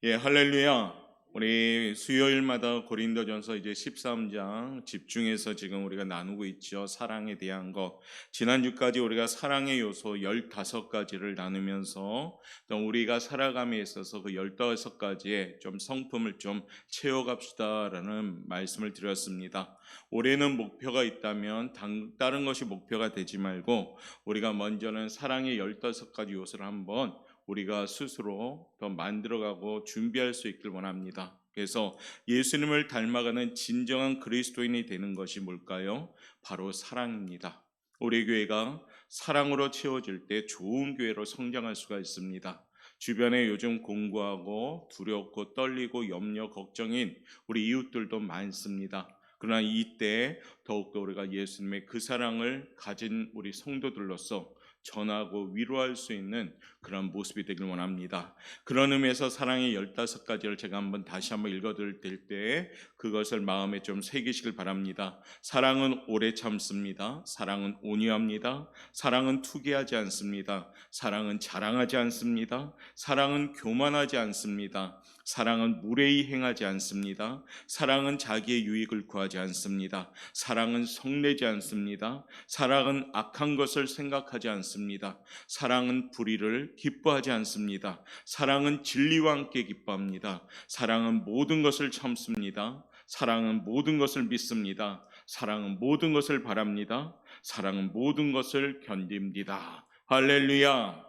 예, 할렐루야. 우리 수요일마다 고린도전서 이제 13장 집중해서 지금 우리가 나누고 있죠. 사랑에 대한 것. 지난주까지 우리가 사랑의 요소 15가지를 나누면서 또 우리가 살아감에 있어서 그 15가지의 좀 성품을 좀 채워갑시다라는 말씀을 드렸습니다. 올해는 목표가 있다면 다른 것이 목표가 되지 말고 우리가 먼저는 사랑의 15가지 요소를 한번 우리가 스스로 더 만들어가고 준비할 수 있길 원합니다. 그래서 예수님을 닮아가는 진정한 그리스도인이 되는 것이 뭘까요? 바로 사랑입니다. 우리 교회가 사랑으로 채워질 때 좋은 교회로 성장할 수가 있습니다. 주변에 요즘 공고하고 두렵고 떨리고 염려 걱정인 우리 이웃들도 많습니다. 그러나 이때 더욱더 우리가 예수님의 그 사랑을 가진 우리 성도들로서 전하고 위로할 수 있는 그런 모습이 되길 원합니다. 그런 의미에서 사랑의 15가지를 제가 다시 한번 읽어드릴 때 그것을 마음에 좀 새기시길 바랍니다. 사랑은 오래 참습니다. 사랑은 온유합니다. 사랑은 투기하지 않습니다. 사랑은 자랑하지 않습니다. 사랑은 교만하지 않습니다. 사랑은 무례히 행하지 않습니다. 사랑은 자기의 유익을 구하지 않습니다. 사랑은 성내지 않습니다. 사랑은 악한 것을 생각하지 않습니다. 사랑은 불의를 기뻐하지 않습니다. 사랑은 진리와 함께 기뻐합니다. 사랑은 모든 것을 참습니다. 사랑은 모든 것을 믿습니다. 사랑은 모든 것을 바랍니다. 사랑은 모든 것을 견딥니다. 할렐루야.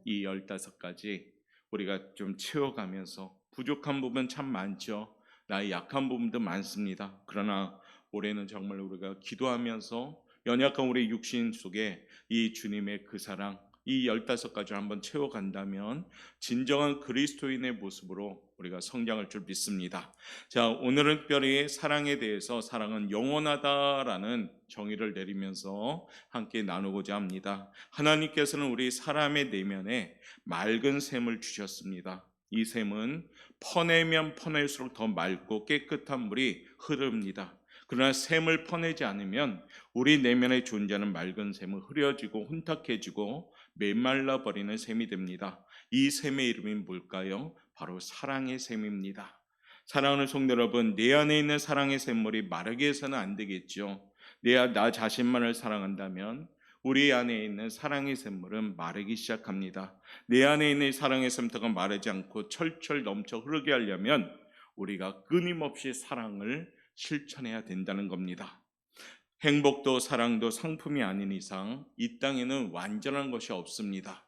이 15가지 우리가 좀 채워가면서 부족한 부분 참 많죠. 나의 약한 부분도 많습니다. 그러나 올해는 정말 우리가 기도하면서 연약한 우리 육신 속에 이 주님의 그 사랑, 이 15가지를 한번 채워간다면 진정한 그리스도인의 모습으로 우리가 성장할 줄 믿습니다. 자, 오늘은 특별히 사랑에 대해서 사랑은 영원하다라는 정의를 내리면서 함께 나누고자 합니다. 하나님께서는 우리 사람의 내면에 맑은 샘을 주셨습니다. 이 샘은 퍼내면 퍼낼수록 더 맑고 깨끗한 물이 흐릅니다. 그러나 샘을 퍼내지 않으면 우리 내면에 존재하는 맑은 샘은 흐려지고 혼탁해지고 메말라 버리는 샘이 됩니다. 이 샘의 이름이 뭘까요? 바로 사랑의 샘입니다. 사랑하는 성도 여러분, 내 안에 있는 사랑의 샘물이 마르게 해서는 안 되겠죠. 나 자신만을 사랑한다면 우리 안에 있는 사랑의 샘물은 마르기 시작합니다. 내 안에 있는 사랑의 샘터가 마르지 않고 철철 넘쳐 흐르게 하려면 우리가 끊임없이 사랑을 실천해야 된다는 겁니다. 행복도 사랑도 상품이 아닌 이상 이 땅에는 완전한 것이 없습니다.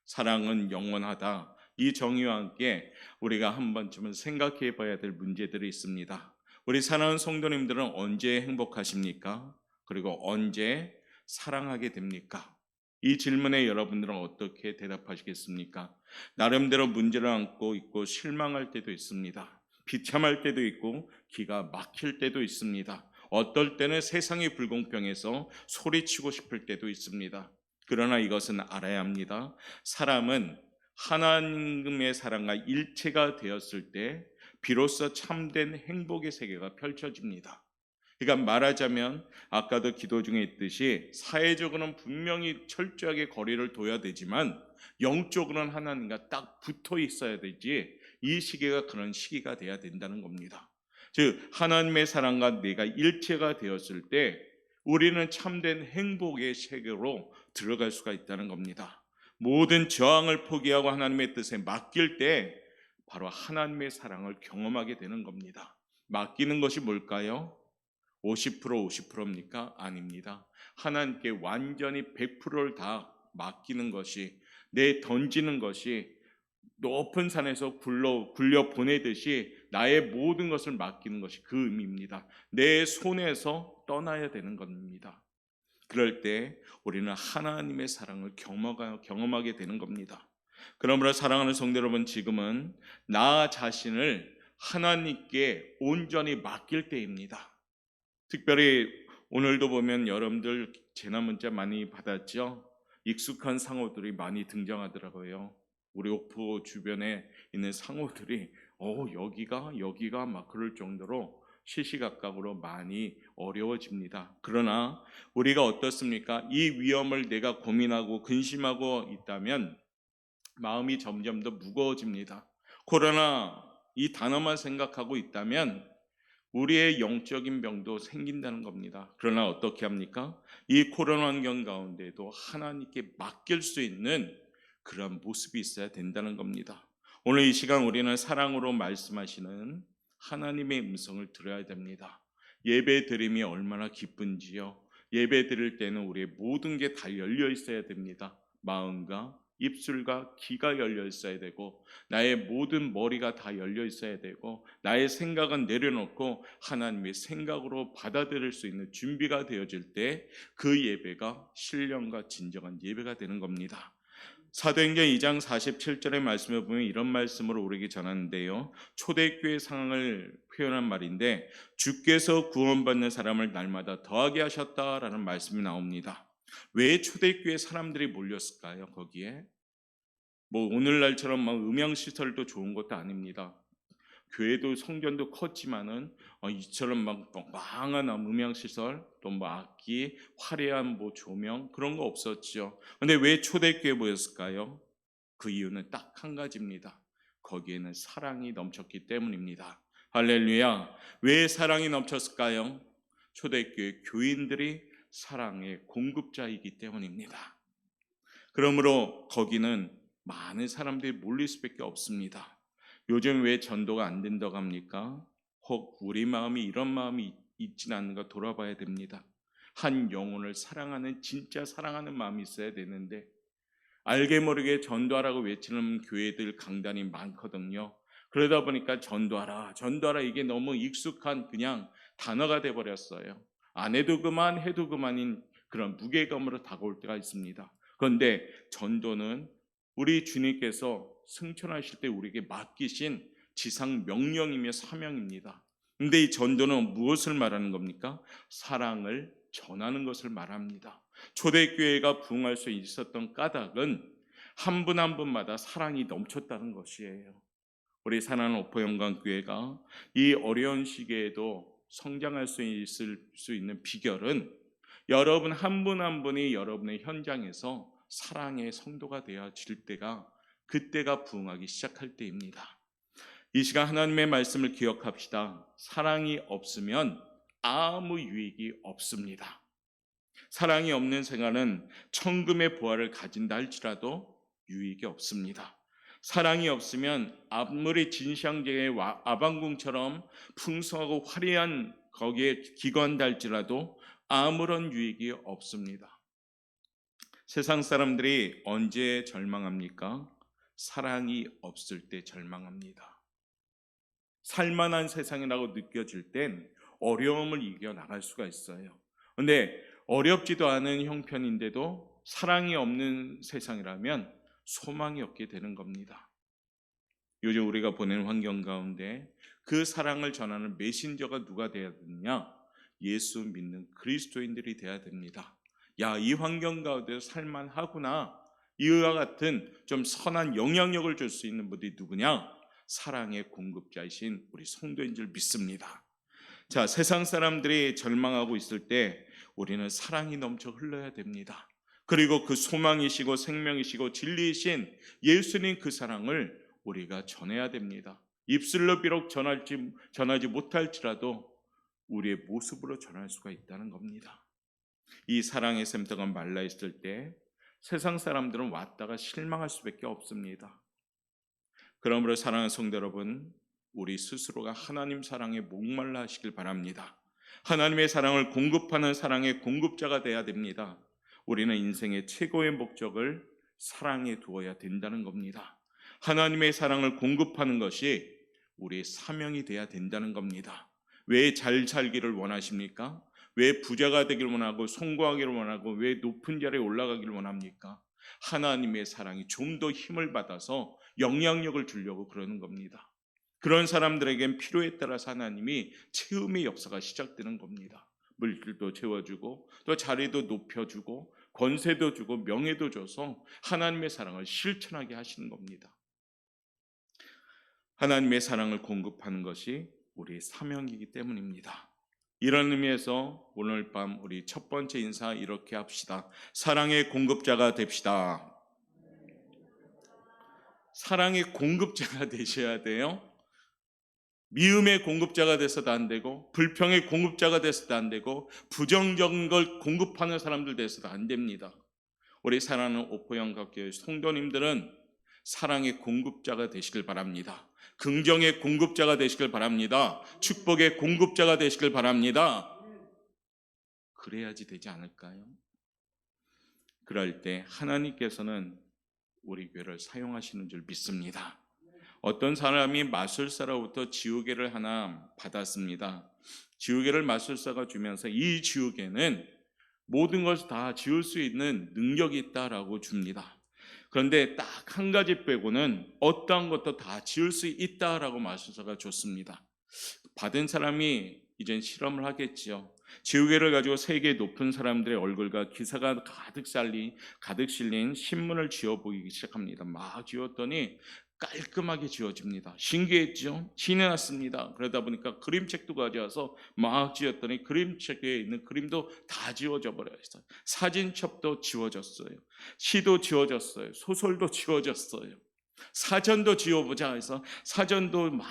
사랑은 영원하다. 이 정의와 함께 우리가 한 번쯤은 생각해 봐야 될 문제들이 있습니다. 우리 사랑하는 성도님들은 언제 행복하십니까? 그리고 언제 사랑하게 됩니까? 이 질문에 여러분들은 어떻게 대답하시겠습니까? 나름대로 문제를 안고 있고 실망할 때도 있습니다. 비참할 때도 있고 기가 막힐 때도 있습니다. 어떨 때는 세상의 불공평해서 소리치고 싶을 때도 있습니다. 그러나 이것은 알아야 합니다. 사람은 하나님의 사랑과 일체가 되었을 때 비로소 참된 행복의 세계가 펼쳐집니다. 그러니까 말하자면 아까도 기도 중에 있듯이 사회적으로는 분명히 철저하게 거리를 둬야 되지만 영적으로는 하나님과 딱 붙어 있어야 되지, 이 시기가 그런 시기가 돼야 된다는 겁니다. 즉 하나님의 사랑과 내가 일체가 되었을 때 우리는 참된 행복의 세계로 들어갈 수가 있다는 겁니다. 모든 저항을 포기하고 하나님의 뜻에 맡길 때 바로 하나님의 사랑을 경험하게 되는 겁니다. 맡기는 것이 뭘까요? 50% 50%입니까? 아닙니다. 하나님께 완전히 100%를 다 맡기는 것이, 내 던지는 것이 높은 산에서 굴려 보내듯이 나의 모든 것을 맡기는 것이 그 의미입니다. 내 손에서 떠나야 되는 겁니다. 그럴 때 우리는 하나님의 사랑을 경험하게 되는 겁니다. 그러므로 사랑하는 성도 여러분, 지금은 나 자신을 하나님께 온전히 맡길 때입니다. 특별히 오늘도 보면 여러분들 재난 문자 많이 받았죠? 익숙한 상호들이 많이 등장하더라고요. 우리 옥포 주변에 있는 상호들이 여기가 막 그럴 정도로 시시각각으로 많이 어려워집니다. 그러나 우리가 어떻습니까? 이 위험을 내가 고민하고 근심하고 있다면 마음이 점점 더 무거워집니다. 코로나 이 단어만 생각하고 있다면 우리의 영적인 병도 생긴다는 겁니다. 그러나 어떻게 합니까? 이 코로나 환경 가운데도 하나님께 맡길 수 있는 그런 모습이 있어야 된다는 겁니다. 오늘 이 시간 우리는 사랑으로 말씀하시는 하나님의 음성을 들어야 됩니다. 예배 드림이 얼마나 기쁜지요. 예배 드릴 때는 우리의 모든 게 다 열려 있어야 됩니다. 마음과 입술과 귀가 열려 있어야 되고, 나의 모든 머리가 다 열려 있어야 되고, 나의 생각은 내려놓고 하나님의 생각으로 받아들일 수 있는 준비가 되어질 때 그 예배가 신령과 진정한 예배가 되는 겁니다. 사도행전 2장 47절의 말씀을 보면 이런 말씀으로 우리에게 전하는데요, 초대교회 상황을 표현한 말인데, 주께서 구원받는 사람을 날마다 더하게 하셨다라는 말씀이 나옵니다. 왜 초대교회 사람들이 몰렸을까요? 거기에 뭐 오늘날처럼 막 음향 시설도 좋은 것도 아닙니다. 교회도 성전도 컸지만은 이처럼 막 망한 음향 시설, 또 뭐 악기, 화려한 뭐 조명 그런 거 없었죠. 근데 왜 초대교회 모였을까요? 그 이유는 딱 한 가지입니다. 거기에는 사랑이 넘쳤기 때문입니다. 할렐루야. 왜 사랑이 넘쳤을까요? 초대교회 교인들이 사랑의 공급자이기 때문입니다. 그러므로 거기는 많은 사람들이 몰릴 수밖에 없습니다. 요즘 왜 전도가 안 된다고 합니까? 혹 우리 마음이 이런 마음이 있지는 않는가 돌아봐야 됩니다. 한 영혼을 사랑하는, 진짜 사랑하는 마음이 있어야 되는데, 알게 모르게 전도하라고 외치는 교회들 강단이 많거든요. 그러다 보니까 전도하라, 전도하라 이게 너무 익숙한 그냥 단어가 돼버렸어요. 안 해도 그만, 해도 그만인 그런 무게감으로 다가올 때가 있습니다. 그런데 전도는 우리 주님께서 승천하실 때 우리에게 맡기신 지상 명령이며 사명입니다. 근데 이 전도는 무엇을 말하는 겁니까? 사랑을 전하는 것을 말합니다. 초대교회가 부흥할 수 있었던 까닭은 한 분 한 분마다 사랑이 넘쳤다는 것이에요. 우리 사랑하는 오포영광교회가 이 어려운 시기에도 성장할 수 있는 비결은 여러분 한 분 한 분이 여러분의 현장에서 사랑의 성도가 되어질 때가, 그때가 부흥하기 시작할 때입니다. 이 시간 하나님의 말씀을 기억합시다. 사랑이 없으면 아무 유익이 없습니다. 사랑이 없는 생활은 천금의 보화를 가진다 할지라도 유익이 없습니다. 사랑이 없으면 아무리 진시황제의 아방궁처럼 풍성하고 화려한 거기에 기거한다 할지라도 아무런 유익이 없습니다. 세상 사람들이 언제 절망합니까? 사랑이 없을 때 절망합니다. 살만한 세상이라고 느껴질 땐 어려움을 이겨나갈 수가 있어요. 그런데 어렵지도 않은 형편인데도 사랑이 없는 세상이라면 소망이 없게 되는 겁니다. 요즘 우리가 보내는 환경 가운데 그 사랑을 전하는 메신저가 누가 되어야 되느냐? 예수 믿는 그리스도인들이 되어야 됩니다. 야, 이 환경 가운데 살만하구나. 이와 같은 좀 선한 영향력을 줄 수 있는 분들이 누구냐? 사랑의 공급자이신 우리 성도인 줄 믿습니다. 자, 세상 사람들이 절망하고 있을 때 우리는 사랑이 넘쳐 흘러야 됩니다. 그리고 그 소망이시고 생명이시고 진리이신 예수님 그 사랑을 우리가 전해야 됩니다. 입술로 비록 전하지 못할지라도 우리의 모습으로 전할 수가 있다는 겁니다. 이 사랑의 샘터가 말라 있을 때 세상 사람들은 왔다가 실망할 수밖에 없습니다. 그러므로 사랑하는 성도 여러분, 우리 스스로가 하나님 사랑에 목말라 하시길 바랍니다. 하나님의 사랑을 공급하는 사랑의 공급자가 되어야 됩니다. 우리는 인생의 최고의 목적을 사랑에 두어야 된다는 겁니다. 하나님의 사랑을 공급하는 것이 우리의 사명이 되어야 된다는 겁니다. 왜 잘 살기를 원하십니까? 왜 부자가 되기를 원하고 성공하기를 원하고 왜 높은 자리에 올라가기를 원합니까? 하나님의 사랑이 좀 더 힘을 받아서 영향력을 주려고 그러는 겁니다. 그런 사람들에겐 필요에 따라서 하나님이 채움의 역사가 시작되는 겁니다. 물질도 채워주고 또 자리도 높여주고 권세도 주고 명예도 줘서 하나님의 사랑을 실천하게 하시는 겁니다. 하나님의 사랑을 공급하는 것이 우리의 사명이기 때문입니다. 이런 의미에서 오늘 밤 우리 첫 번째 인사 이렇게 합시다. 사랑의 공급자가 됩시다. 사랑의 공급자가 되셔야 돼요. 미움의 공급자가 돼서도 안 되고, 불평의 공급자가 돼서도 안 되고, 부정적인 걸 공급하는 사람들 돼서도 안 됩니다. 우리 사랑하는 오포영각교회 성도님들은 사랑의 공급자가 되시길 바랍니다. 긍정의 공급자가 되시길 바랍니다. 축복의 공급자가 되시길 바랍니다. 그래야지 되지 않을까요? 그럴 때 하나님께서는 우리 교회를 사용하시는 줄 믿습니다. 어떤 사람이 마술사로부터 지우개를 하나 받았습니다. 지우개를 마술사가 주면서 이 지우개는 모든 것을 다 지울 수 있는 능력이 있다라고 줍니다. 그런데 딱 한 가지 빼고는 어떠한 것도 다 지울 수 있다라고 마술사가 줬습니다. 받은 사람이 이젠 실험을 하겠지요. 지우개를 가지고 세계 높은 사람들의 얼굴과 기사가 가득 실린 신문을 지워 보이기 시작합니다. 막 지웠더니 깔끔하게 지워집니다. 신기했죠? 신이 났습니다. 그러다 보니까 그림책도 가져와서 막 지웠더니 그림책에 있는 그림도 다 지워져 버렸어요. 사진첩도 지워졌어요. 시도 지워졌어요. 소설도 지워졌어요. 사전도 지워보자 해서 사전도 막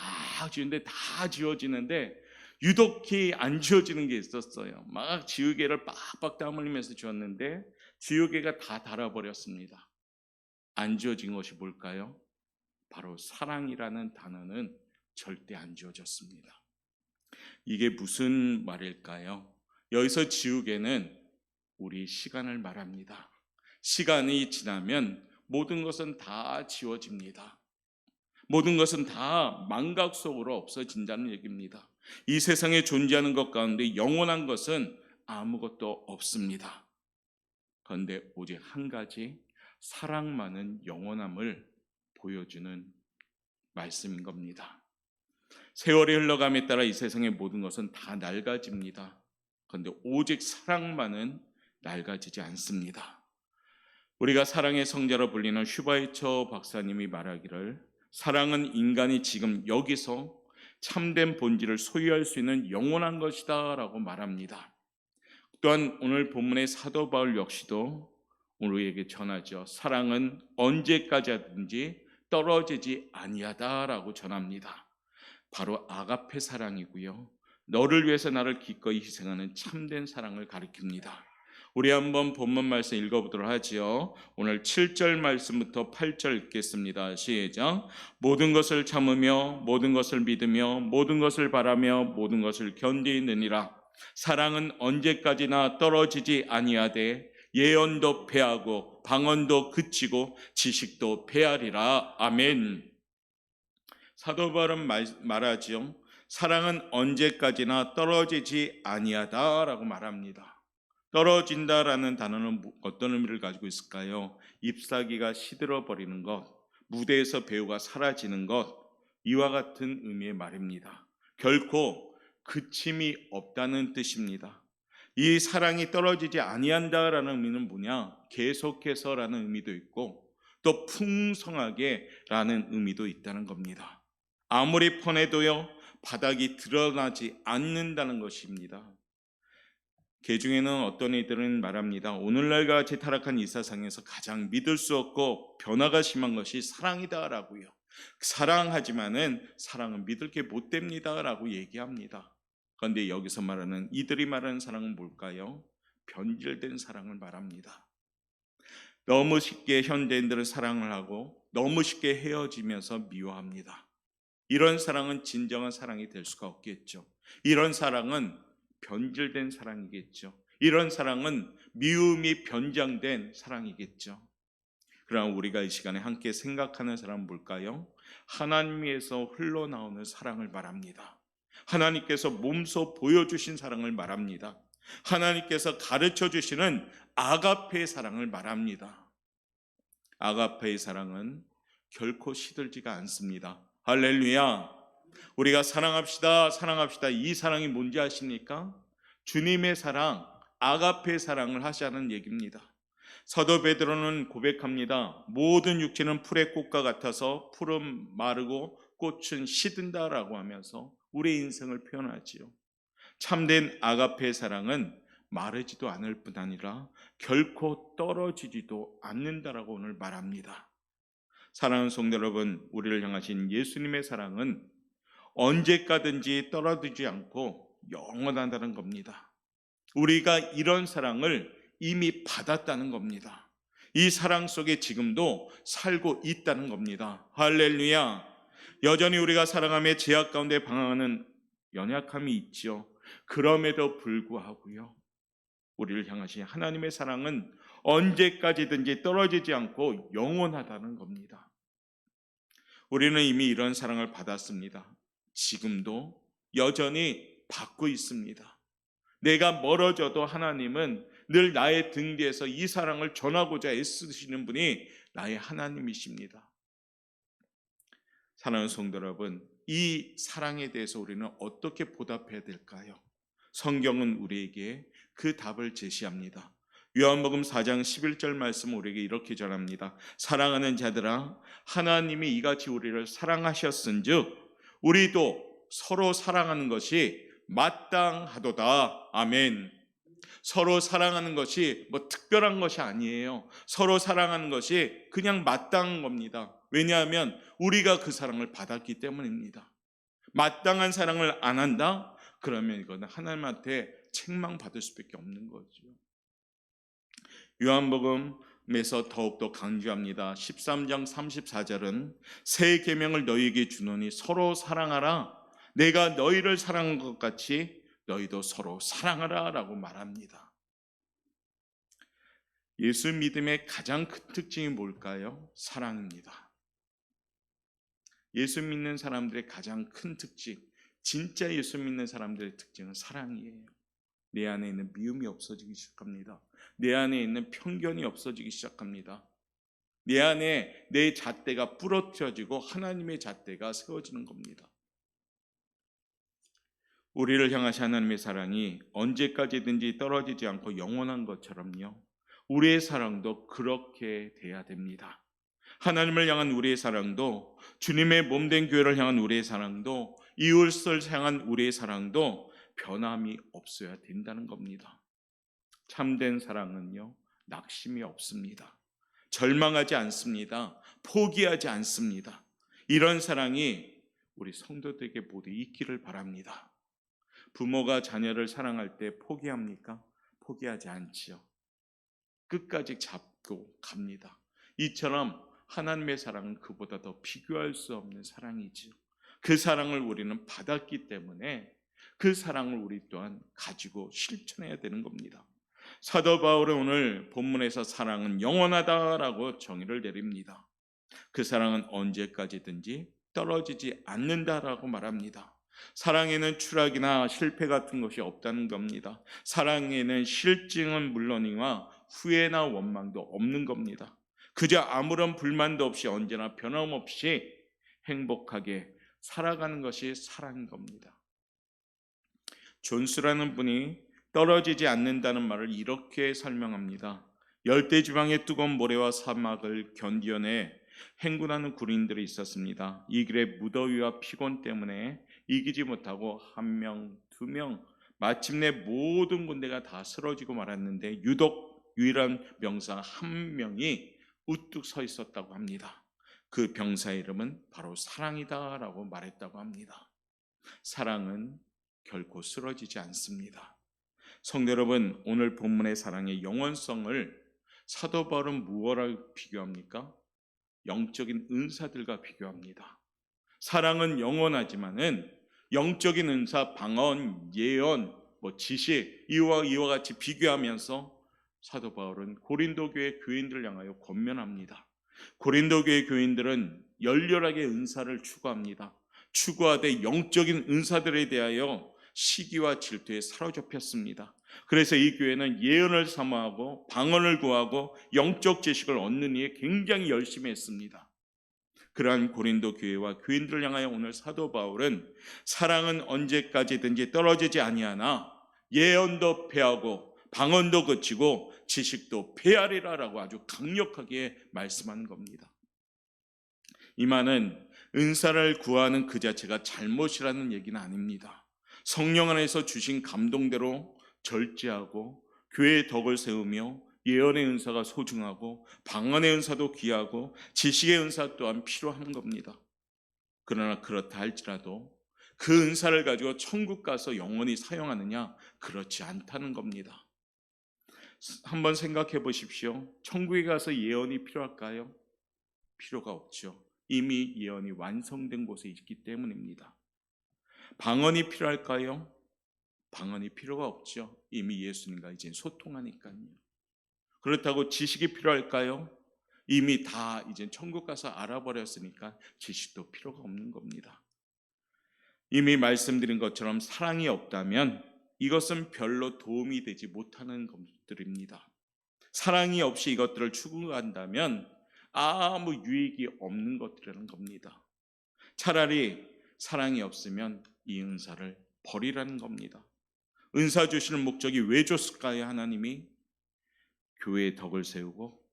지우는데 다 지워지는데 유독히 안 지워지는 게 있었어요. 막 지우개를 빡빡 땀 흘리면서 지웠는데 지우개가 다 닳아버렸습니다. 안 지워진 것이 뭘까요? 바로 사랑이라는 단어는 절대 안 지워졌습니다. 이게 무슨 말일까요? 여기서 지우개는 우리 시간을 말합니다. 시간이 지나면 모든 것은 다 지워집니다. 모든 것은 다 망각 속으로 없어진다는 얘기입니다. 이 세상에 존재하는 것 가운데 영원한 것은 아무것도 없습니다. 그런데 오직 한 가지, 사랑만은 영원함을 보여주는 말씀인 겁니다. 세월이 흘러감에 따라 이 세상의 모든 것은 다 낡아집니다. 그런데 오직 사랑만은 낡아지지 않습니다. 우리가 사랑의 성자로 불리는 슈바이처 박사님이 말하기를, 사랑은 인간이 지금 여기서 참된 본질을 소유할 수 있는 영원한 것이다 라고 말합니다. 또한 오늘 본문의 사도 바울 역시도 우리에게 전하죠. 사랑은 언제까지 하든지 떨어지지 아니하다라고 전합니다. 바로 아가페 사랑이고요. 너를 위해서 나를 기꺼이 희생하는 참된 사랑을 가리킵니다. 우리 한번 본문 말씀 읽어보도록 하지요. 오늘 7절 말씀부터 8절 읽겠습니다. 시작. 모든 것을 참으며 모든 것을 믿으며 모든 것을 바라며 모든 것을 견디느니라. 사랑은 언제까지나 떨어지지 아니하되 예언도 패하고 방언도 그치고 지식도 패하리라. 아멘. 사도 바울은 말하지요. 사랑은 언제까지나 떨어지지 아니하다라고 말합니다. 떨어진다라는 단어는 어떤 의미를 가지고 있을까요? 잎사귀가 시들어 버리는 것, 무대에서 배우가 사라지는 것, 이와 같은 의미의 말입니다. 결코 그침이 없다는 뜻입니다. 이 사랑이 떨어지지 아니한다라는 의미는 뭐냐? 계속해서라는 의미도 있고 또 풍성하게라는 의미도 있다는 겁니다. 아무리 퍼내도요, 바닥이 드러나지 않는다는 것입니다. 개중에는 어떤 이들은 말합니다. 오늘날과 같이 타락한 이 세상에서 가장 믿을 수 없고 변화가 심한 것이 사랑이다라고요. 사랑하지만은 사랑은 믿을 게 못 됩니다라고 얘기합니다. 그런데 여기서 말하는 이들이 말하는 사랑은 뭘까요? 변질된 사랑을 말합니다. 너무 쉽게 현대인들은 사랑을 하고 너무 쉽게 헤어지면서 미워합니다. 이런 사랑은 진정한 사랑이 될 수가 없겠죠. 이런 사랑은 변질된 사랑이겠죠. 이런 사랑은 미움이 변장된 사랑이겠죠. 그러나 우리가 이 시간에 함께 생각하는 사람은 뭘까요? 하나님에서 흘러나오는 사랑을 말합니다. 하나님께서 몸소 보여주신 사랑을 말합니다. 하나님께서 가르쳐 주시는 아가페의 사랑을 말합니다. 아가페의 사랑은 결코 시들지가 않습니다. 할렐루야. 우리가 사랑합시다, 사랑합시다. 이 사랑이 뭔지 아십니까? 주님의 사랑, 아가페 사랑을 하자는 얘기입니다. 사도 베드로는 고백합니다. 모든 육체는 풀의 꽃과 같아서 풀은 마르고 꽃은 시든다라고 하면서 우리의 인생을 표현하지요. 참된 아가페 사랑은 마르지도 않을 뿐 아니라 결코 떨어지지도 않는다라고 오늘 말합니다. 사랑하는 성도 여러분, 우리를 향하신 예수님의 사랑은 언제까든지 떨어지지 않고 영원하다는 겁니다. 우리가 이런 사랑을 이미 받았다는 겁니다. 이 사랑 속에 지금도 살고 있다는 겁니다. 할렐루야. 여전히 우리가 살아가며 죄악 가운데 방황하는 연약함이 있죠. 그럼에도 불구하고요, 우리를 향하신 하나님의 사랑은 언제까지든지 떨어지지 않고 영원하다는 겁니다. 우리는 이미 이런 사랑을 받았습니다. 지금도 여전히 받고 있습니다. 내가 멀어져도 하나님은 늘 나의 등 뒤에서 이 사랑을 전하고자 애쓰시는 분이 나의 하나님이십니다. 사랑하는 성도 여러분, 이 사랑에 대해서 우리는 어떻게 보답해야 될까요? 성경은 우리에게 그 답을 제시합니다. 요한복음 4장 11절 말씀 우리에게 이렇게 전합니다. 사랑하는 자들아, 하나님이 이같이 우리를 사랑하셨은즉 우리도 서로 사랑하는 것이 마땅하도다. 아멘. 서로 사랑하는 것이 뭐 특별한 것이 아니에요. 서로 사랑하는 것이 그냥 마땅한 겁니다. 왜냐하면 우리가 그 사랑을 받았기 때문입니다. 마땅한 사랑을 안 한다? 그러면 이거는 하나님한테 책망받을 수밖에 없는 거죠. 요한복음에서 더욱더 강조합니다. 13장 34절은 새 계명을 너희에게 주노니 서로 사랑하라. 내가 너희를 사랑한 것 같이 너희도 서로 사랑하라 라고 말합니다. 예수 믿음의 가장 큰 특징이 뭘까요? 사랑입니다. 예수 믿는 사람들의 가장 큰 특징, 진짜 예수 믿는 사람들의 특징은 사랑이에요. 내 안에 있는 미움이 없어지기 시작합니다. 내 안에 있는 편견이 없어지기 시작합니다. 내 안에 내 잣대가 부러뜨려지고 하나님의 잣대가 세워지는 겁니다. 우리를 향하신 하나님의 사랑이 언제까지든지 떨어지지 않고 영원한 것처럼요, 우리의 사랑도 그렇게 돼야 됩니다. 하나님을 향한 우리의 사랑도, 주님의 몸된 교회를 향한 우리의 사랑도, 이웃을 향한 우리의 사랑도 변함이 없어야 된다는 겁니다. 참된 사랑은요, 낙심이 없습니다. 절망하지 않습니다. 포기하지 않습니다. 이런 사랑이 우리 성도들에게 모두 있기를 바랍니다. 부모가 자녀를 사랑할 때 포기합니까? 포기하지 않지요. 끝까지 잡고 갑니다. 이처럼 하나님의 사랑은 그보다 더 비교할 수 없는 사랑이지요. 그 사랑을 우리는 받았기 때문에 그 사랑을 우리 또한 가지고 실천해야 되는 겁니다. 사도 바울은 오늘 본문에서 사랑은 영원하다라고 정의를 내립니다. 그 사랑은 언제까지든지 떨어지지 않는다라고 말합니다. 사랑에는 추락이나 실패 같은 것이 없다는 겁니다. 사랑에는 실증은 물론이와 후회나 원망도 없는 겁니다. 그저 아무런 불만도 없이 언제나 변함없이 행복하게 살아가는 것이 사랑인 겁니다. 존스라는 분이 떨어지지 않는다는 말을 이렇게 설명합니다. 열대지방의 뜨거운 모래와 사막을 견디어내 행군하는 군인들이 있었습니다. 이 길의 무더위와 피곤 때문에 이기지 못하고 한 명, 두 명, 마침내 모든 군대가 다 쓰러지고 말았는데 유독 유일한 병사 한 명이 우뚝 서 있었다고 합니다. 그 병사의 이름은 바로 사랑이다라고 말했다고 합니다. 사랑은 결코 쓰러지지 않습니다. 성도 여러분, 오늘 본문의 사랑의 영원성을 사도 바울은 무엇과 비교합니까? 영적인 은사들과 비교합니다. 사랑은 영원하지만은 영적인 은사, 방언, 예언, 지식, 이와 같이 비교하면서 사도 바울은 고린도 교회 교인들을 향하여 권면합니다. 고린도 교회 교인들은 열렬하게 은사를 추구합니다. 추구하되 영적인 은사들에 대하여 시기와 질투에 사로잡혔습니다. 그래서 이 교회는 예언을 사모하고 방언을 구하고 영적 지식을 얻는 일에 굉장히 열심히 했습니다. 그러한 고린도 교회와 교인들을 향하여 오늘 사도 바울은 사랑은 언제까지든지 떨어지지 아니하나 예언도 패하고 방언도 그치고 지식도 패하리라라고 아주 강력하게 말씀하는 겁니다. 이 말은 은사를 구하는 그 자체가 잘못이라는 얘기는 아닙니다. 성령 안에서 주신 감동대로 절제하고 교회의 덕을 세우며 예언의 은사가 소중하고 방언의 은사도 귀하고 지식의 은사 또한 필요한 겁니다. 그러나 그렇다 할지라도 그 은사를 가지고 천국 가서 영원히 사용하느냐? 그렇지 않다는 겁니다. 한번 생각해 보십시오. 천국에 가서 예언이 필요할까요? 필요가 없죠. 이미 예언이 완성된 곳에 있기 때문입니다. 방언이 필요할까요? 방언이 필요가 없죠. 이미 예수님과 이제 소통하니까요. 그렇다고 지식이 필요할까요? 이미 다 이제 천국 가서 알아버렸으니까 지식도 필요가 없는 겁니다. 이미 말씀드린 것처럼 사랑이 없다면 이것은 별로 도움이 되지 못하는 것들입니다. 사랑이 없이 이것들을 추구한다면 아무 유익이 없는 것들이라는 겁니다. 차라리 사랑이 없으면 이 은사를 버리라는 겁니다. 은사 주시는 목적이 왜 줬을까요? 하나님이 교회의 덕을 세우고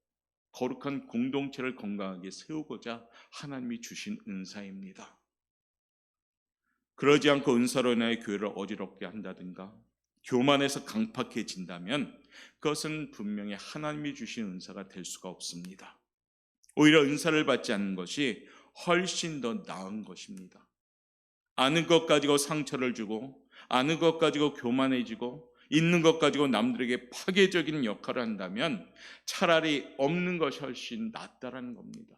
거룩한 공동체를 건강하게 세우고자 하나님이 주신 은사입니다. 그러지 않고 은사로 인하여 교회를 어지럽게 한다든가 교만해서 강팍해진다면 그것은 분명히 하나님이 주신 은사가 될 수가 없습니다. 오히려 은사를 받지 않는 것이 훨씬 더 나은 것입니다. 아는 것 가지고 상처를 주고 아는 것 가지고 교만해지고 있는 것 가지고 남들에게 파괴적인 역할을 한다면 차라리 없는 것이 훨씬 낫다라는 겁니다.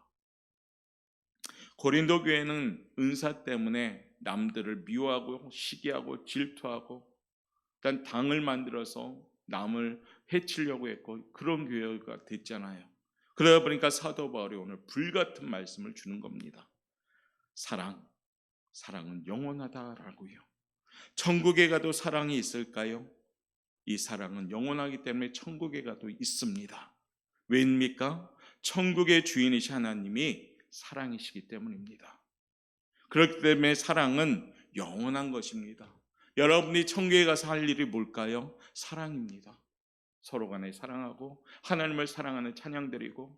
고린도 교회는 은사 때문에 남들을 미워하고 시기하고 질투하고 일단 당을 만들어서 남을 해치려고 했고 그런 교회가 됐잖아요. 그러다 보니까 사도 바울이 오늘 불같은 말씀을 주는 겁니다. 사랑은 영원하다라고요. 천국에 가도 사랑이 있을까요? 이 사랑은 영원하기 때문에 천국에 가도 있습니다. 왜입니까? 천국의 주인이신 하나님이 사랑이시기 때문입니다. 그렇기 때문에 사랑은 영원한 것입니다. 여러분이 천국에 가서 할 일이 뭘까요? 사랑입니다. 서로 간에 사랑하고 하나님을 사랑하는 찬양 드리고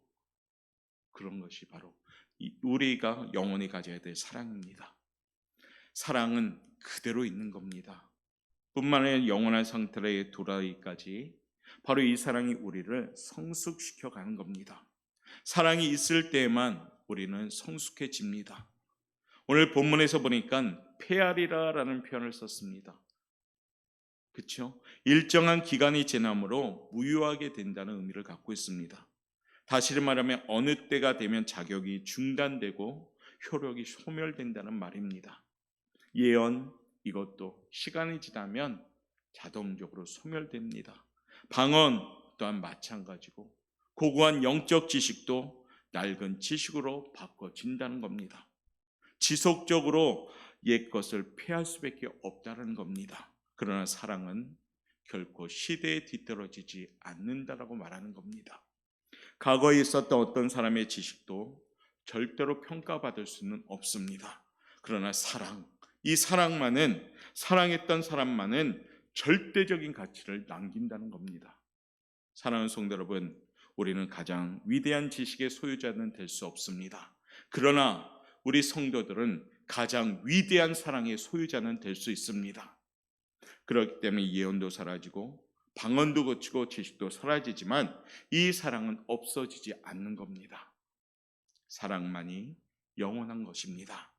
그런 것이 바로 우리가 영원히 가져야 될 사랑입니다. 사랑은 그대로 있는 겁니다. 뿐만 아니라 영원한 상태에 돌아가기까지 바로 이 사랑이 우리를 성숙시켜 가는 겁니다. 사랑이 있을 때에만 우리는 성숙해집니다. 오늘 본문에서 보니까 폐하리라라는 표현을 썼습니다. 그렇죠? 일정한 기간이 지남으로 무효하게 된다는 의미를 갖고 있습니다. 다시 말하면 어느 때가 되면 자격이 중단되고 효력이 소멸된다는 말입니다. 예언 이것도 시간이 지나면 자동적으로 소멸됩니다. 방언 또한 마찬가지고 고고한 영적 지식도 낡은 지식으로 바꿔진다는 겁니다. 지속적으로 옛 것을 폐할 수밖에 없다는 겁니다. 그러나 사랑은 결코 시대에 뒤떨어지지 않는다라고 말하는 겁니다. 과거에 있었던 어떤 사람의 지식도 절대로 평가받을 수는 없습니다. 그러나 이 사랑만은 사랑했던 사람만은 절대적인 가치를 남긴다는 겁니다. 사랑하는 성도 여러분, 우리는 가장 위대한 지식의 소유자는 될 수 없습니다. 그러나 우리 성도들은 가장 위대한 사랑의 소유자는 될 수 있습니다. 그렇기 때문에 예언도 사라지고 방언도 거치고 지식도 사라지지만 이 사랑은 없어지지 않는 겁니다. 사랑만이 영원한 것입니다.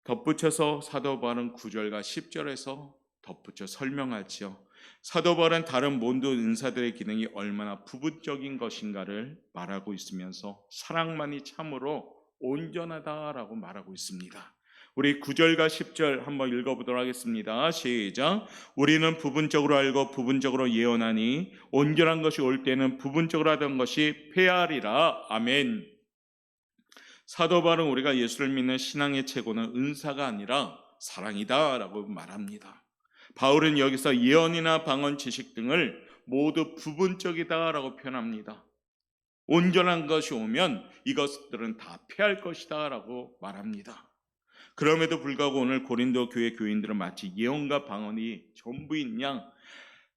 덧붙여서 사도 바울은 9절과 10절에서 덧붙여 설명하지요. 사도 바울은 다른 모든 은사들의 기능이 얼마나 부분적인 것인가를 말하고 있으면서 사랑만이 참으로 온전하다라고 말하고 있습니다. 우리 9절과 10절 한번 읽어보도록 하겠습니다. 시작. 우리는 부분적으로 알고 부분적으로 예언하니 온전한 것이 올 때는 부분적으로 하던 것이 폐하리라. 아멘. 사도 바울은 우리가 예수를 믿는 신앙의 최고는 은사가 아니라 사랑이다라고 말합니다. 바울은 여기서 예언이나 방언 지식 등을 모두 부분적이다라고 표현합니다. 온전한 것이 오면 이것들은 다 폐할 것이다라고 말합니다. 그럼에도 불구하고 오늘 고린도 교회 교인들은 마치 예언과 방언이 전부인 양,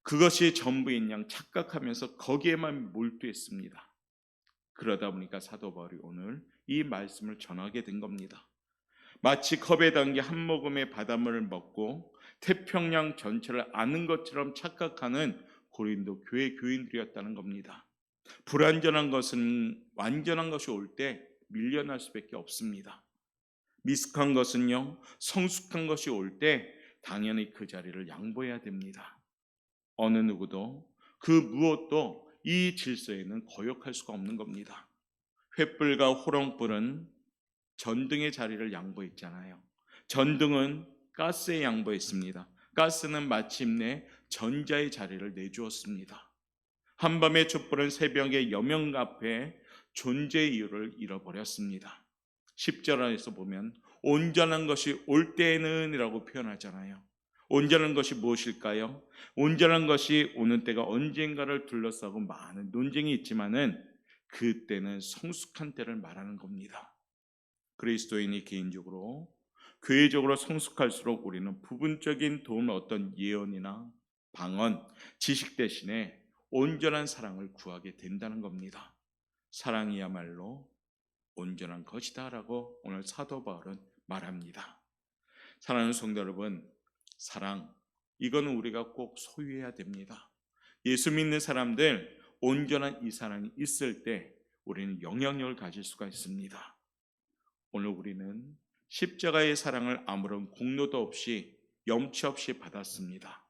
그것이 전부인 양 착각하면서 거기에만 몰두했습니다. 그러다 보니까 사도 바울이 오늘 이 말씀을 전하게 된 겁니다. 마치 컵에 담긴 한 모금의 바닷물을 먹고 태평양 전체를 아는 것처럼 착각하는 고린도 교회 교인들이었다는 겁니다. 불완전한 것은 완전한 것이 올 때 밀려날 수밖에 없습니다. 미숙한 것은요, 성숙한 것이 올 때 당연히 그 자리를 양보해야 됩니다. 어느 누구도 그 무엇도 이 질서에는 거역할 수가 없는 겁니다. 횃불과 호롱불은 전등의 자리를 양보했잖아요. 전등은 가스에 양보했습니다. 가스는 마침내 전자의 자리를 내주었습니다. 한밤의 촛불은 새벽의 여명 앞에 존재의 이유를 잃어버렸습니다. 10절에서 보면 온전한 것이 올 때는 이라고 표현하잖아요. 온전한 것이 무엇일까요? 온전한 것이 오는 때가 언젠가를 둘러싸고 많은 논쟁이 있지만은 그때는 성숙한 때를 말하는 겁니다. 그리스도인이 개인적으로 교회적으로 성숙할수록 우리는 부분적인 도움을 어떤 예언이나 방언, 지식 대신에 온전한 사랑을 구하게 된다는 겁니다. 사랑이야말로 온전한 것이다 라고 오늘 사도 바울은 말합니다. 사랑하는 성도 여러분, 사랑, 이거는 우리가 꼭 소유해야 됩니다. 예수 믿는 사람들 온전한 이 사랑이 있을 때 우리는 영향력을 가질 수가 있습니다. 오늘 우리는 십자가의 사랑을 아무런 공로도 없이 염치 없이 받았습니다.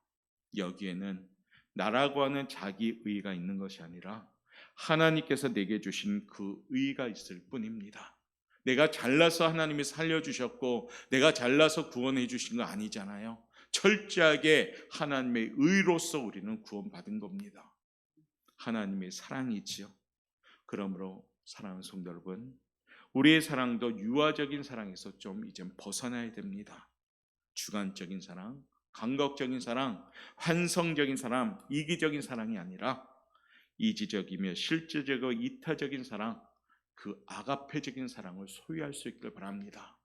여기에는 나라고 하는 자기 의의가 있는 것이 아니라 하나님께서 내게 주신 그 의의가 있을 뿐입니다. 내가 잘나서 하나님이 살려주셨고 내가 잘나서 구원해 주신 거 아니잖아요. 철저하게 하나님의 의로서 우리는 구원받은 겁니다. 하나님의 사랑이지요. 그러므로 사랑하는 성도 여러분, 우리의 사랑도 유아적인 사랑에서 좀 이제 벗어나야 됩니다. 주관적인 사랑, 감각적인 사랑, 환성적인 사랑, 이기적인 사랑이 아니라 이지적이며 실제적이고 이타적인 사랑, 그 아가페적인 사랑을 소유할 수 있길 바랍니다.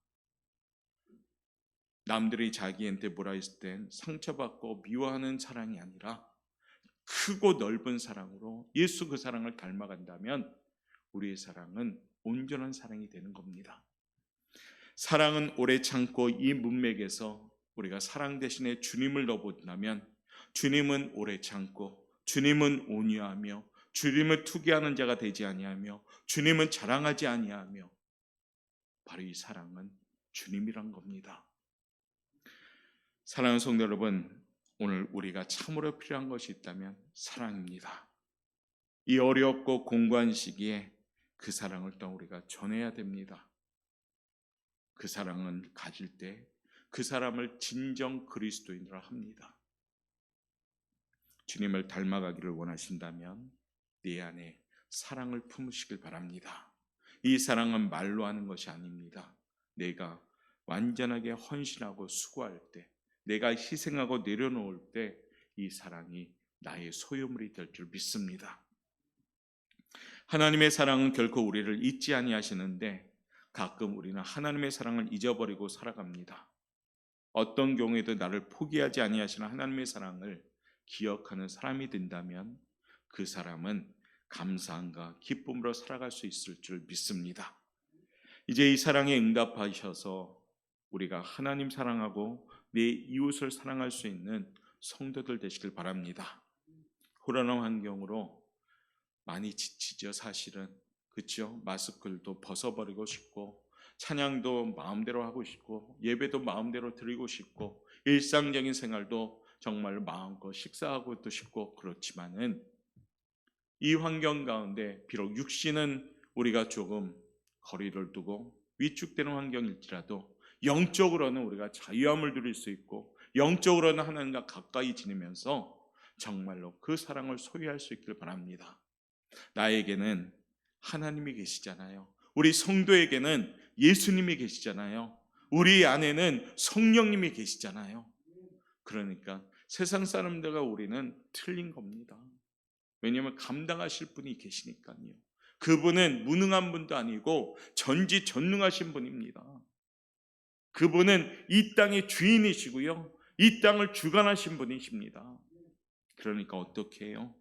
남들이 자기한테 뭐라 했을 땐 상처받고 미워하는 사랑이 아니라 크고 넓은 사랑으로 예수 그 사랑을 닮아간다면 우리의 사랑은 온전한 사랑이 되는 겁니다. 사랑은 오래 참고 이 문맥에서 우리가 사랑 대신에 주님을 넣어본다면 주님은 오래 참고 주님은 온유하며 주님을 투기하는 자가 되지 아니하며 주님은 자랑하지 아니하며 바로 이 사랑은 주님이란 겁니다. 사랑하는 성도 여러분, 오늘 우리가 참으로 필요한 것이 있다면 사랑입니다. 이 어렵고 공고한 시기에 그 사랑을 또 우리가 전해야 됩니다. 그 사랑은 가질 때 그 사람을 진정 그리스도인으로 합니다. 주님을 닮아가기를 원하신다면 내 안에 사랑을 품으시길 바랍니다. 이 사랑은 말로 하는 것이 아닙니다. 내가 완전하게 헌신하고 수고할 때, 내가 희생하고 내려놓을 때 이 사랑이 나의 소유물이 될 줄 믿습니다. 하나님의 사랑은 결코 우리를 잊지 아니하시는데 가끔 우리는 하나님의 사랑을 잊어버리고 살아갑니다. 어떤 경우에도 나를 포기하지 아니하시는 하나님의 사랑을 기억하는 사람이 된다면 그 사람은 감사함과 기쁨으로 살아갈 수 있을 줄 믿습니다. 이제 이 사랑에 응답하셔서 우리가 하나님 사랑하고 내 이웃을 사랑할 수 있는 성도들 되시길 바랍니다. 코로나 환경으로 많이 지치죠, 사실은. 그렇죠? 마스크도 벗어버리고 싶고 찬양도 마음대로 하고 싶고 예배도 마음대로 드리고 싶고 일상적인 생활도 정말 마음껏 식사하고도 싶고 그렇지만은 이 환경 가운데 비록 육신은 우리가 조금 거리를 두고 위축되는 환경일지라도 영적으로는 우리가 자유함을 누릴 수 있고 영적으로는 하나님과 가까이 지내면서 정말로 그 사랑을 소유할 수 있길 바랍니다. 나에게는 하나님이 계시잖아요. 우리 성도에게는 예수님이 계시잖아요. 우리 안에는 성령님이 계시잖아요. 그러니까 세상 사람들과 우리는 틀린 겁니다. 왜냐하면 감당하실 분이 계시니까요. 그분은 무능한 분도 아니고 전지전능하신 분입니다. 그분은 이 땅의 주인이시고요. 이 땅을 주관하신 분이십니다. 그러니까 어떻게 해요?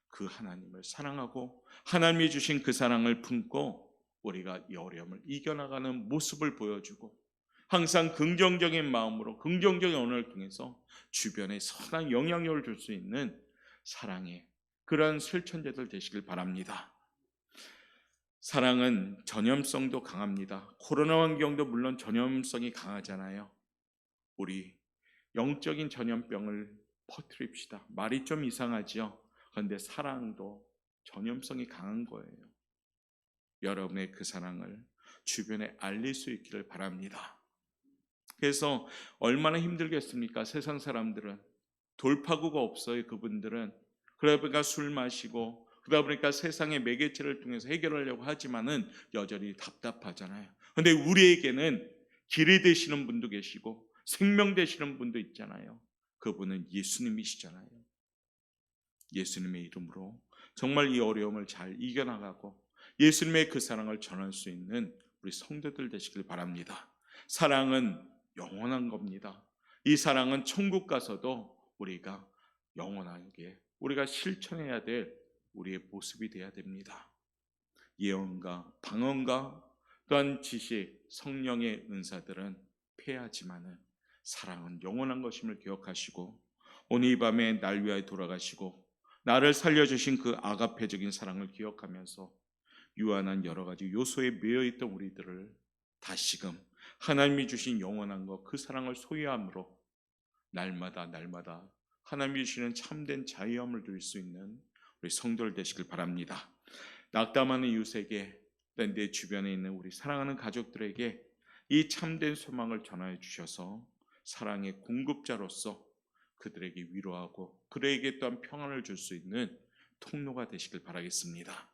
그 하나님을 사랑하고 하나님이 주신 그 사랑을 품고 우리가 이 어려움을 이겨나가는 모습을 보여주고 항상 긍정적인 마음으로 긍정적인 언어를 통해서 주변에 선한 영향력을 줄 수 있는 사랑의 그러한 실천자들 되시길 바랍니다. 사랑은 전염성도 강합니다. 코로나 환경도 물론 전염성이 강하잖아요. 우리 영적인 전염병을 퍼뜨립시다. 말이 좀 이상하지요. 그런데 사랑도 전염성이 강한 거예요. 여러분의 그 사랑을 주변에 알릴 수 있기를 바랍니다. 그래서 얼마나 힘들겠습니까? 세상 사람들은 돌파구가 없어요. 그분들은 그러다 보니까 술 마시고 그러다 보니까 세상의 매개체를 통해서 해결하려고 하지만은 여전히 답답하잖아요. 그런데 우리에게는 길이 되시는 분도 계시고 생명 되시는 분도 있잖아요. 그분은 예수님이시잖아요. 예수님의 이름으로 정말 이 어려움을 잘 이겨나가고 예수님의 그 사랑을 전할 수 있는 우리 성도들 되시길 바랍니다. 사랑은 영원한 겁니다. 이 사랑은 천국 가서도 우리가 영원하게 우리가 실천해야 될 우리의 모습이 되어야 됩니다. 예언과 방언과 또한 지식, 성령의 은사들은 패하지만은 사랑은 영원한 것임을 기억하시고 오늘 이 밤에 날 위하여 돌아가시고 나를 살려주신 그 아가페적인 사랑을 기억하면서 유한한 여러 가지 요소에 매여있던 우리들을 다시금 하나님이 주신 영원한 것 그 사랑을 소유함으로 날마다 하나님이 주시는 참된 자유함을 누릴 수 있는 우리 성도들 되시길 바랍니다. 낙담하는 이웃에게 내 주변에 있는 우리 사랑하는 가족들에게 이 참된 소망을 전하여 주셔서 사랑의 공급자로서 그들에게 위로하고 그들에게 또한 평안을 줄 수 있는 통로가 되시길 바라겠습니다.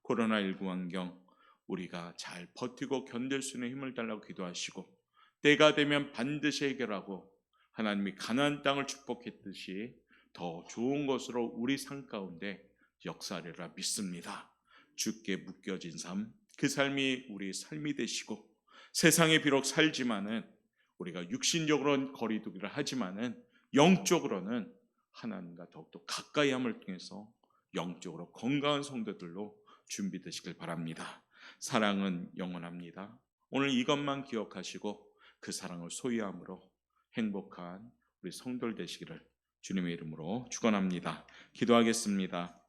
코로나19 환경 우리가 잘 버티고 견딜 수 있는 힘을 달라고 기도하시고 때가 되면 반드시 해결하고 하나님이 가나안 땅을 축복했듯이 더 좋은 것으로 우리 삶 가운데 역사하리라 믿습니다. 주께 묶여진 삶, 그 삶이 우리 삶이 되시고 세상에 비록 살지만은 우리가 육신적으로는 거리두기를 하지만은 영적으로는 하나님과 더욱더 가까이함을 통해서 영적으로 건강한 성도들로 준비되시길 바랍니다. 사랑은 영원합니다. 오늘 이것만 기억하시고 그 사랑을 소유함으로 행복한 우리 성도들 되시기를 주님의 이름으로 축원합니다. 기도하겠습니다.